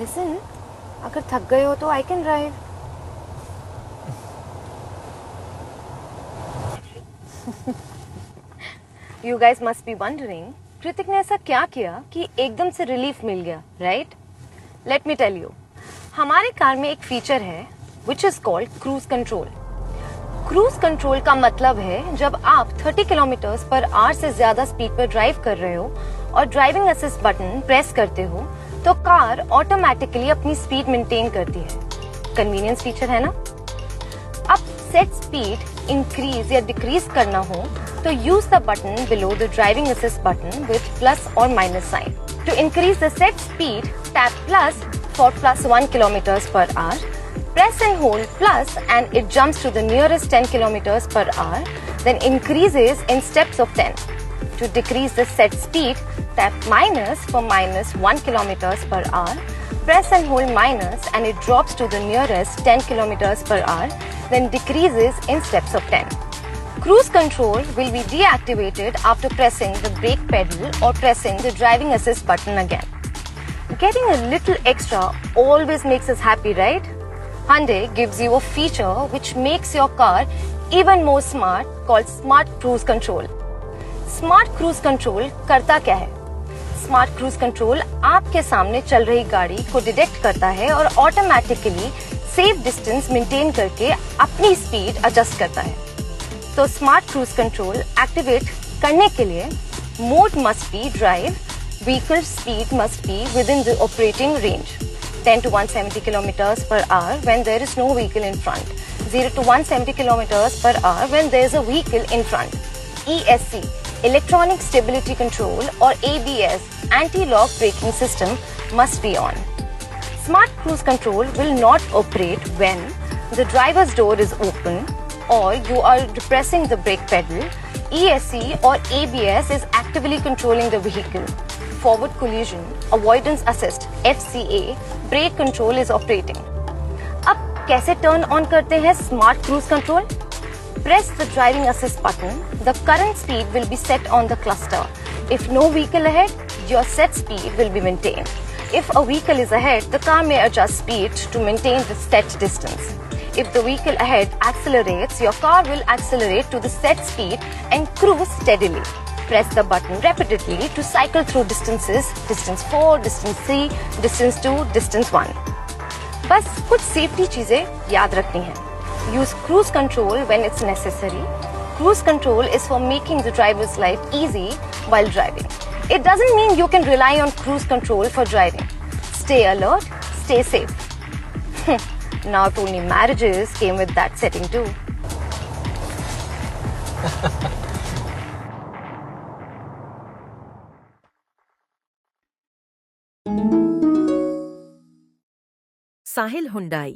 Listen, अगर थक गए हो तो I can drive. You guys must be wondering, कृतिक ने ऐसा क्या किया कि एकदम से रिलीफ मिल गया, right? Let me tell you. हमारे कार में एक फीचर है which is called cruise control. Cruise control का मतलब है जब आप 30 किलोमीटर पर आवर से ज्यादा स्पीड पर ड्राइव कर रहे हो और ड्राइविंग असिस्ट बटन प्रेस करते हो तो कार ऑटोमेटिकली अपनी स्पीड मेंटेन करती है. कन्वीनियंस फीचर है ना. अब सेट स्पीड इंक्रीज या डिक्रीज करना हो तो use the button below the driving assist button with plus और minus sign. To increase the set speed, tap plus for +1 kilometers per hour. Press and hold plus and it jumps to the nearest 10 kilometers per hour, then increases in steps of 10. To decrease the set speed, tap minus for -1 kilometers per hour. Press and hold minus and it drops to the nearest 10 kilometers per hour, then decreases in steps of 10. Cruise control will be deactivated after pressing the brake pedal or pressing the driving assist button again. Getting a little extra always makes us happy, right? Hyundai gives you a feature which makes your car even more smart called Smart Cruise Control. Smart Cruise Control करता क्या है? Smart Cruise Control आपके सामने चल रही गाड़ी को detect करता है और ऑटोमेटिकली सेफ डिस्टेंस मेंटेन करके अपनी स्पीड एडजस्ट करता है. तो Smart Cruise Control एक्टिवेट करने के लिए mode must be drive. Vehicle speed must be within the operating range, 10 to 170 kilometers per hour when there is no vehicle in front, 0 to 170 kilometers per hour when there is a vehicle in front. ESC, Electronic Stability Control, or ABS, Anti-Lock Braking System must be on. Smart Cruise Control will not operate when the driver's door is open or you are depressing the brake pedal. ESC or ABS is actively controlling the vehicle. Forward collision, avoidance assist, FCA, brake control is operating. अब कैसे turn on करते हैं Smart Cruise Control? Press the driving assist button. The current speed will be set on the cluster. If no vehicle ahead, your set speed will be maintained. If a vehicle is ahead, the car may adjust speed to maintain the set distance. If the vehicle ahead accelerates, your car will accelerate to the set speed and cruise steadily. Press the button repeatedly to cycle through distances, distance 4, distance 3, distance 2, distance 1. बस कुछ safety चीजें याद रखनी है. Use cruise control when it's necessary. Cruise control is for making the driver's life easy while driving. It doesn't mean you can rely on cruise control for driving. Stay alert, stay safe. Not only marriages came with that setting too. Sahil Hyundai